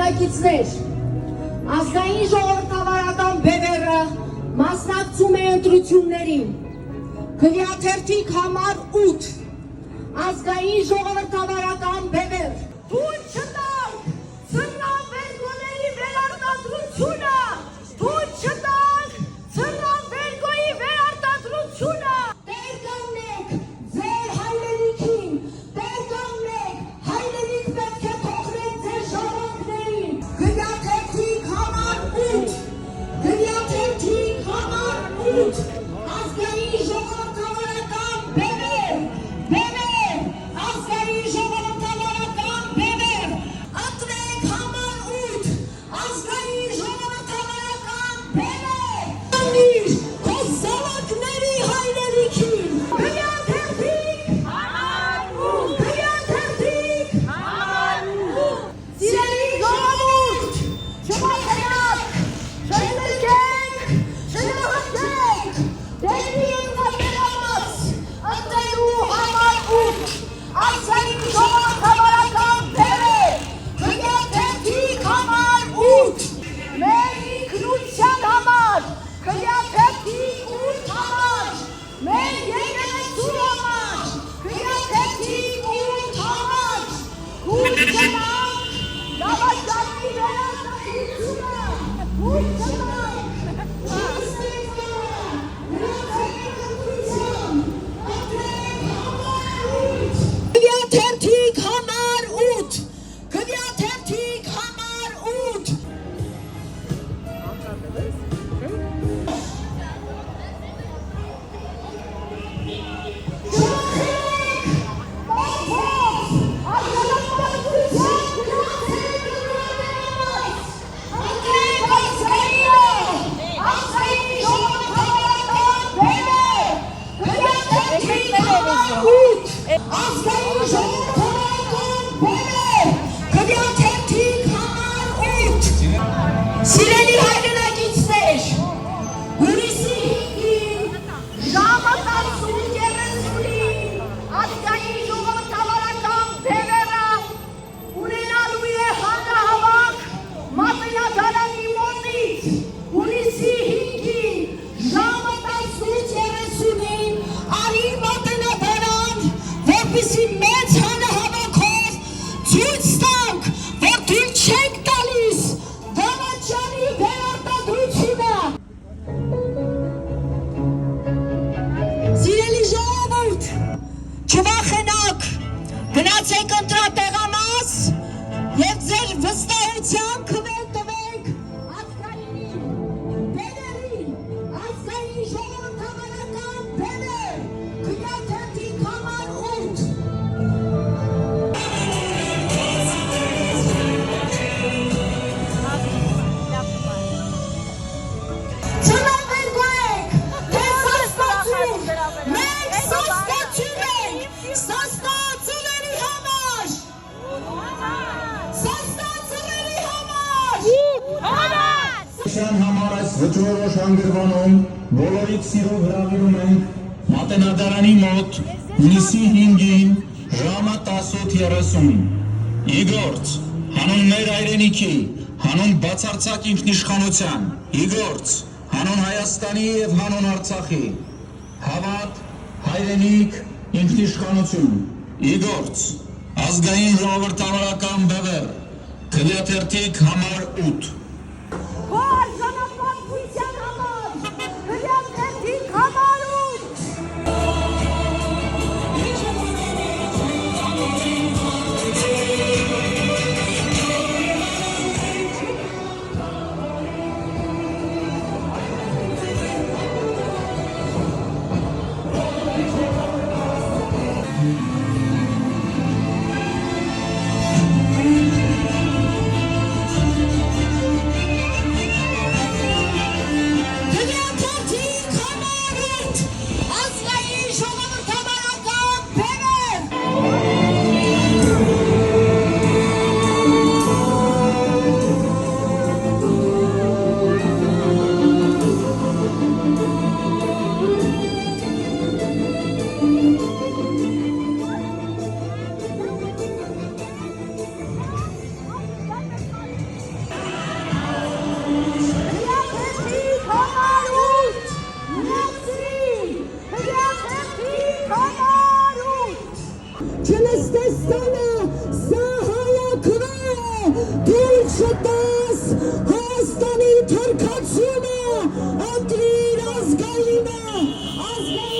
հայրենակիցներ, ազգային ժողովրդավարական բևեռը մասնակցում է ընտրություններին։ Քվեաթերթիկ համար 8 ազգային ժողովրդավարական բևեռ։ Թույլ չտանք ցրնավերգոների վերարտադրությունը, թույլ չտանք ցրնավերգոյի վերարտադրությունը։ Տեր կանգնեք ձեր հայրենիքին, տեր կանգնեք, հայրենիք պետք է թողնեք ձեր ժառանգներին։ Քվեաթերթիկ համար 8, քվեաթերթիկ համար 8 ազգային ժողովրդավարական բևեռ, բևեռ, ազգային ժողովրդավարական բևեռ, ընտրեք համար 8 ազգային ժողովրդավարական բևեռ, անիր քո զավակների հայրենիքին, քվեաթերթիկ Համար 8, քվեաթերթիկ համար 8, սիրելի ժողովուրդ, չմոռանաք, չներկեք, չնեղացեք, դեպի ընտրված, ընտրելու համար 8, ազգային ժողովրդավարական բևեռ, քվեաթերթիկ համար 8, մեր ինքնության համար, քվեաթերթիկ 8 համար, մեր եկեղեցու համար, քվեաթերթիկ 8 համար, կույր կնանք, դավաճանի վերարտադրությունը, կույր կնանք, քվեաթերթիկ համար 8, քվեաթերթիկ համար 8 ազգային ժողովրդավարական բևեռ, քվեաթերթիկ համար 8 Սիրելի հայրենակիցներ, հունիսի 5-ին ժամը 10:30-ին ազգային ժողովրդավարական բևեռը ունենալու է հանրահավաք Մատենադարանի մոտից, հունիսի 5-ին ժամը 10:30-ին արի Մատենադարան, որպեսզի մեծ հանրահավաքով ցույց տանք, որ թույլ չենք տալիս դավաճանի վերարտադրությունը։ Սիրելի ժողովուրդ, չվախենաք, գնացեք ընտրատեղամաս և ձեր վստահության քվեր տվեք ազգային բևեռին, ազգային ժողովրդավարական բևեռ, քվեաթերթիկ համար 8 Չնավերգոյեք, թե սաստացում, մենք սաստացում ենք, սաստացուների համար, սաստացուների համար, համար այս վճռորոշ հանգրվանում բոլորիդ սիրով հրավիրում ենք Մատենադարանի մոտ հունիսի 5-ին ժամը 10:30 իգործ հանուն մեր հայրենիքի, հանուն բացարձակ ինքնիշխանության, իգործ հանուն Հայաստանի և հանուն Արցախի, հավատ, հայրենիք, ինքնիշխանություն, իգործ ազգային ժողովրդավարական բևեռ, քվեաթերթիկ համար 8 Արժանապատվության համար, քվեաթերթիկ համար 8 Քվեաթերթիկ թրքացումը ընտրիր ազգայինը, ազգային